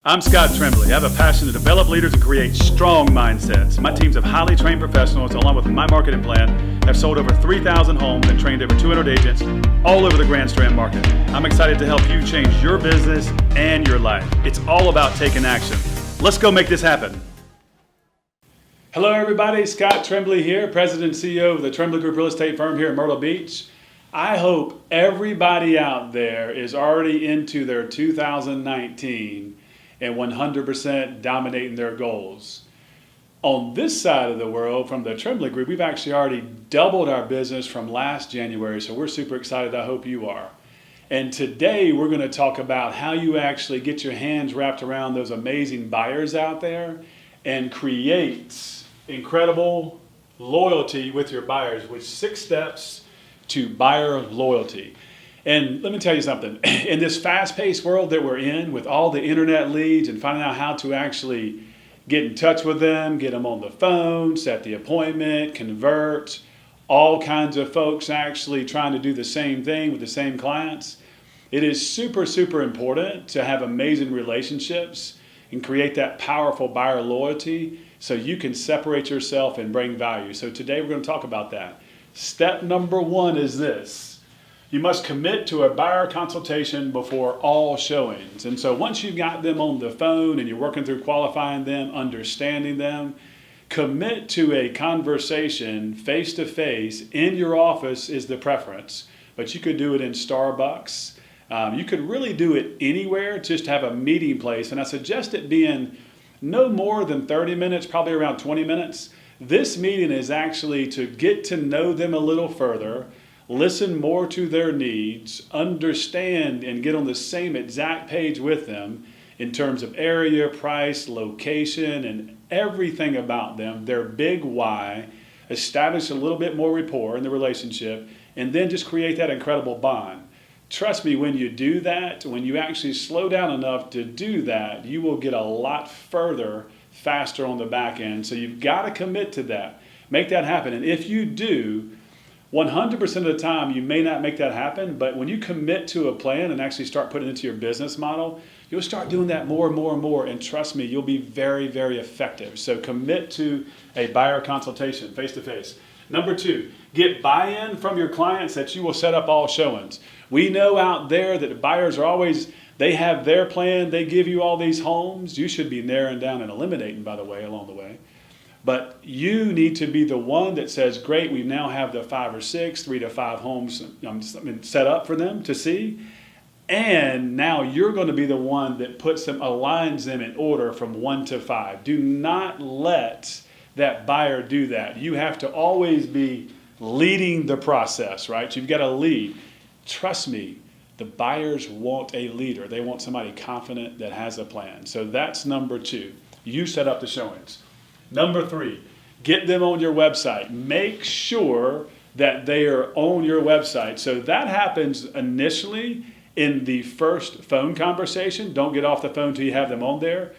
I'm Scott Tremblay. I have a passion to develop leaders and create strong mindsets. My teams of highly trained professionals, along with my marketing plan, have sold over 3,000 homes and trained over 200 agents all over the Grand Strand market. I'm excited to help you change your business and your life. It's all about taking action. Let's go make this happen. Hello everybody, Scott Tremblay here, President and CEO of the Tremblay Group Real Estate Firm here in Myrtle Beach. I hope everybody out there is already into their 2019 and 100% dominating their goals. On this side of the world, from the Tremblay Group, we've actually already doubled our business from last January, so we're super excited. I hope you are. And today we're going to talk about how you actually get your hands wrapped around those amazing buyers out there and create incredible loyalty with your buyers, with 6 steps to buyer loyalty. And let me tell you something, in this fast-paced world that we're in, with all the internet leads and finding out how to actually get in touch with them, get them on the phone, set the appointment, convert, all kinds of folks actually trying to do the same thing with the same clients, it is super, super important to have amazing relationships and create that powerful buyer loyalty so you can separate yourself and bring value. So today we're going to talk about that. Step number 1 is this. You must commit to a buyer consultation before all showings. And so once you've got them on the phone and you're working through qualifying them, understanding them, commit to a conversation face-to-face in your office is the preference. But you could do it in Starbucks. You could really do it anywhere, just have a meeting place. And I suggest it being no more than 30 minutes, probably around 20 minutes. This meeting is actually to get to know them a little further, listen more to their needs, understand and get on the same exact page with them in terms of area, price, location, and everything about them, their big why, establish a little bit more rapport in the relationship, and then just create that incredible bond. Trust me, when you do that, when you actually slow down enough to do that, you will get a lot further faster on the back end. So you've got to commit to that. Make that happen. And if you do, 100% of the time, you may not make that happen, but when you commit to a plan and actually start putting it into your business model, you'll start doing that more and more and more, and trust me, you'll be very, very effective. So commit to a buyer consultation, face-to-face. Number 2, get buy-in from your clients that you will set up all showings. We know out there that buyers are always, they have their plan, they give you all these homes. You should be narrowing down and eliminating, by the way, along the way. But you need to be the one that says, great, we now have the 5 or 6, 3 to 5 homes set up for them to see. And now you're going to be the one that puts them, aligns them in order from 1 to 5. Do not let that buyer do that. You have to always be leading the process, right? You've got to lead. Trust me, the buyers want a leader. They want somebody confident that has a plan. So that's number 2. You set up the showings. Number 3, get them on your website. Make sure that they are on your website. So that happens initially in the first phone conversation. Don't get off the phone till you have them on there.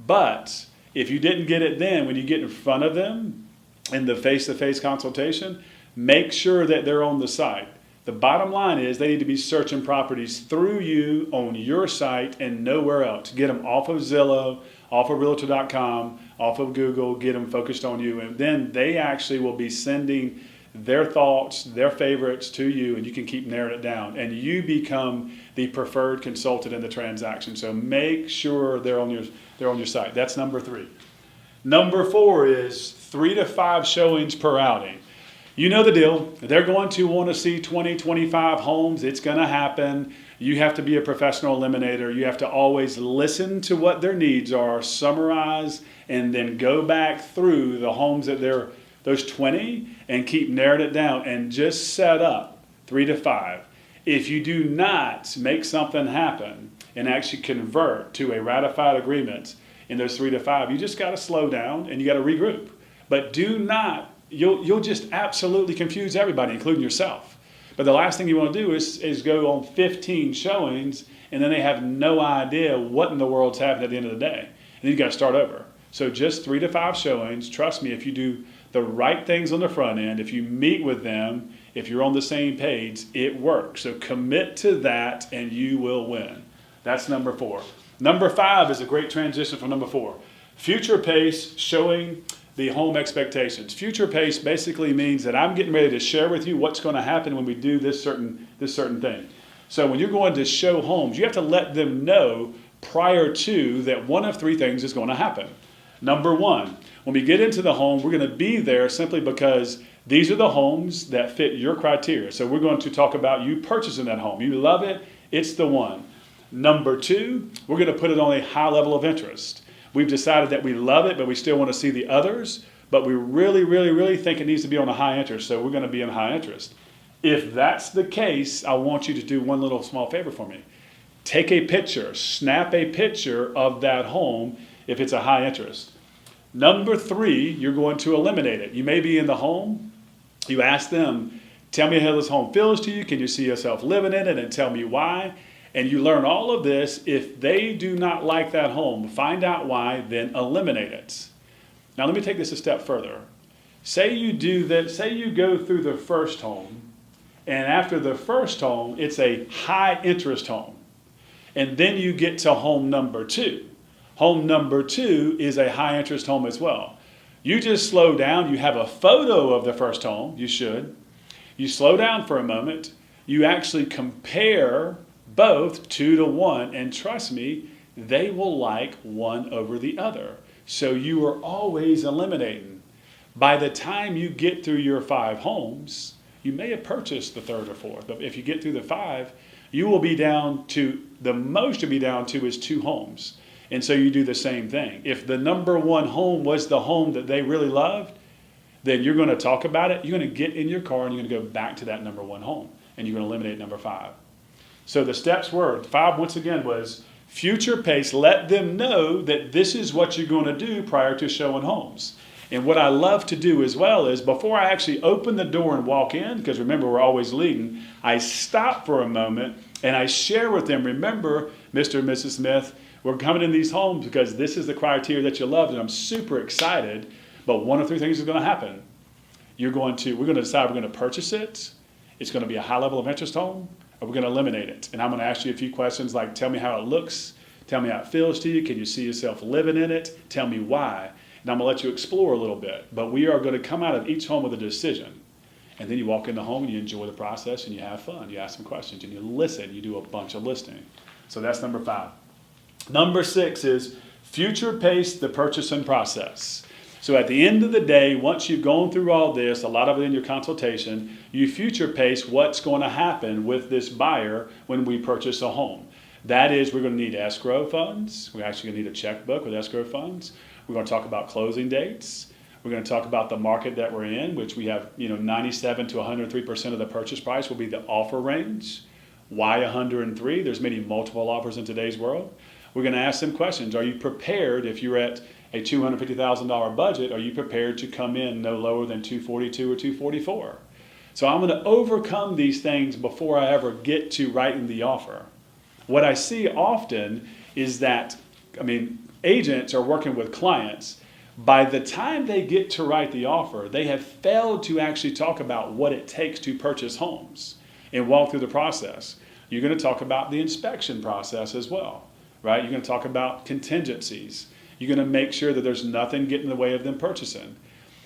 But if you didn't get it then, when you get in front of them in the face-to-face consultation, make sure that they're on the site. The bottom line is they need to be searching properties through you on your site and nowhere else. Get them off of Zillow, off of Realtor.com, off of Google, get them focused on you. And then they actually will be sending their thoughts, their favorites to you, and you can keep narrowing it down. And you become the preferred consultant in the transaction. So make sure they're on your site. That's number 3. Number 4 is 3 to 5 showings per outing. You know the deal. They're going to want to see 20, 25 homes. It's going to happen. You have to be a professional eliminator. You have to always listen to what their needs are, summarize, and then go back through the homes that they're those 20 and keep narrowing it down and just set up 3 to 5. If you do not make something happen and actually convert to a ratified agreement in those 3 to 5, you just got to slow down and you got to regroup. But do not. You'll just absolutely confuse everybody, including yourself. But the last thing you want to do is go on 15 showings and then they have no idea what in the world's happening at the end of the day. And then you got to start over. So just 3 to 5 showings. Trust me, if you do the right things on the front end, if you meet with them, if you're on the same page, it works. So commit to that and you will win. That's number 4. Number 5 is a great transition from number 4. Future pace, showing the home expectations. Future pace basically means that I'm getting ready to share with you what's going to happen when we do this certain thing. So when you're going to show homes, you have to let them know prior to that one of 3 things is going to happen. Number 1, when we get into the home, we're going to be there simply because these are the homes that fit your criteria. So we're going to talk about you purchasing that home. You love it, it's the one. Number 2, we're going to put it on a high level of interest. We've decided that we love it, but we still want to see the others, but we really, really, really think it needs to be on a high interest, so we're going to be in high interest. If that's the case, I want you to do one little small favor for me. Take a picture, snap a picture of that home if it's a high interest. Number 3, you're going to eliminate it. You may be in the home, you ask them, tell me how this home feels to you, can you see yourself living in it, and tell me why. And you learn all of this. If they do not like that home, find out why, then eliminate it. Now let me take this a step further. Say you do that, say you go through the first home, and after the first home, it's a high interest home. And then you get to home number 2. Home number 2 is a high interest home as well. You just slow down, you have a photo of the first home, you should. You slow down for a moment, you actually compare both 2 to 1, and trust me, they will like one over the other. So you are always eliminating. By the time you get through your 5 homes, you may have purchased the 3rd or 4th, but if you get through the 5, you will be down to, the most you'll be down to is 2 homes. And so you do the same thing. If the number 1 home was the home that they really loved, then you're going to talk about it. You're going to get in your car and you're going to go back to that number 1 home, and you're going to eliminate number 5. So the steps were, 5 once again was future pace. Let them know that this is what you're going to do prior to showing homes. And what I love to do as well is before I actually open the door and walk in, because remember we're always leading, I stop for a moment and I share with them, remember Mr. and Mrs. Smith, we're coming in these homes because this is the criteria that you loved, and I'm super excited, but one of 3 things is going to happen. We're going to decide we're going to purchase it, it's going to be a high level of interest home, or we're going to eliminate it. And I'm going to ask you a few questions like, tell me how it looks, tell me how it feels to you, can you see yourself living in it, tell me why. And I'm going to let you explore a little bit, but we are going to come out of each home with a decision. And then you walk in the home and you enjoy the process and you have fun. You ask some questions and you listen, you do a bunch of listening. So that's number 5. Number 6 is future pace the purchasing process. So at the end of the day, once you've gone through all this, a lot of it in your consultation, you future pace what's going to happen with this buyer when we purchase a home. That is, we're going to need escrow funds. We're actually going to need a checkbook with escrow funds. We're going to talk about closing dates. We're going to talk about the market that we're in, which we have, 97 to 103% of the purchase price will be the offer range. Why 103? There's many multiple offers in today's world. We're going to ask them questions. Are you prepared, if you're at a $250,000 budget, are you prepared to come in no lower than 242 or 244? So I'm going to overcome these things before I ever get to writing the offer. What I see often is that, agents are working with clients. By the time they get to write the offer, they have failed to actually talk about what it takes to purchase homes and walk through the process. You're going to talk about the inspection process as well, right? You're going to talk about contingencies. You're going to make sure that there's nothing getting in the way of them purchasing.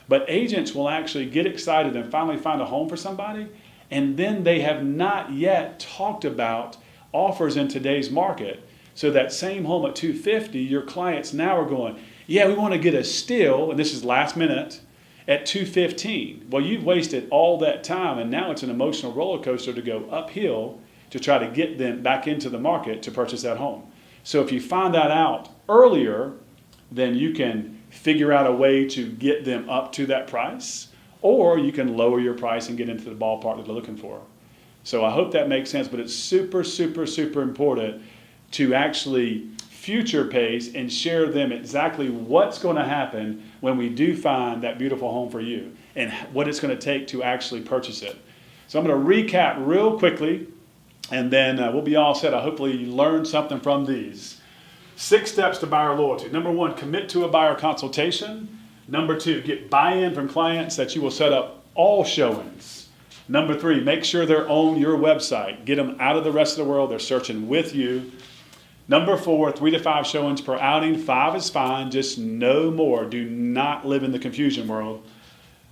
But agents will actually get excited and finally find a home for somebody, and then they have not yet talked about offers in today's market. So that same home at $250, your clients now are going, yeah, we want to get a steal, and this is last minute, at $215. Well, you've wasted all that time, and now it's an emotional roller coaster to go uphill to try to get them back into the market to purchase that home. So if you find that out earlier, then you can figure out a way to get them up to that price, or you can lower your price and get into the ballpark that they're looking for. So I hope that makes sense, but it's super, super, super important to actually future pace and share them exactly what's going to happen when we do find that beautiful home for you and what it's going to take to actually purchase it. So I'm going to recap real quickly, and then we'll be all set. Hopefully you learned something from these. 6 steps to buyer loyalty. Number 1, commit to a buyer consultation. Number 2, get buy-in from clients that you will set up all showings. Number 3, make sure they're on your website. Get them out of the rest of the world. They're searching with you. Number 4, 3 to 5 showings per outing. 5 is fine, just no more. Do not live in the confusion world.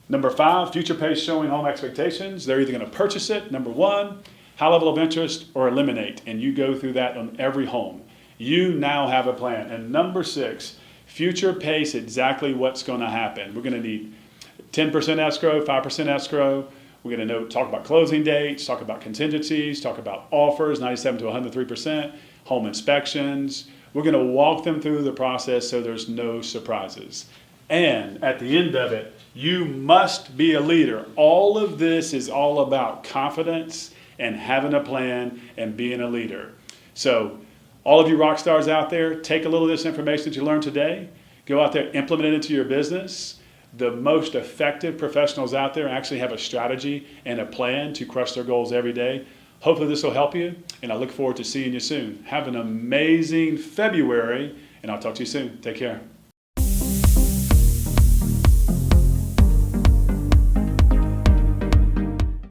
Number 5, future pace showing home expectations. They're either going to purchase it, number 1, high level of interest, or eliminate. And you go through that on every home. You now have a plan. And number 6, future pace exactly what's going to happen. We're going to need 10% escrow, 5% escrow. We're going to talk about closing dates, talk about contingencies, talk about offers, 97 to 103%, home inspections. We're going to walk them through the process so there's no surprises. And at the end of it, you must be a leader. All of this is all about confidence and having a plan and being a leader. So all of you rock stars out there, take a little of this information that you learned today, go out there, implement it into your business. The most effective professionals out there actually have a strategy and a plan to crush their goals every day. Hopefully this will help you, and I look forward to seeing you soon. Have an amazing February, and I'll talk to you soon. Take care.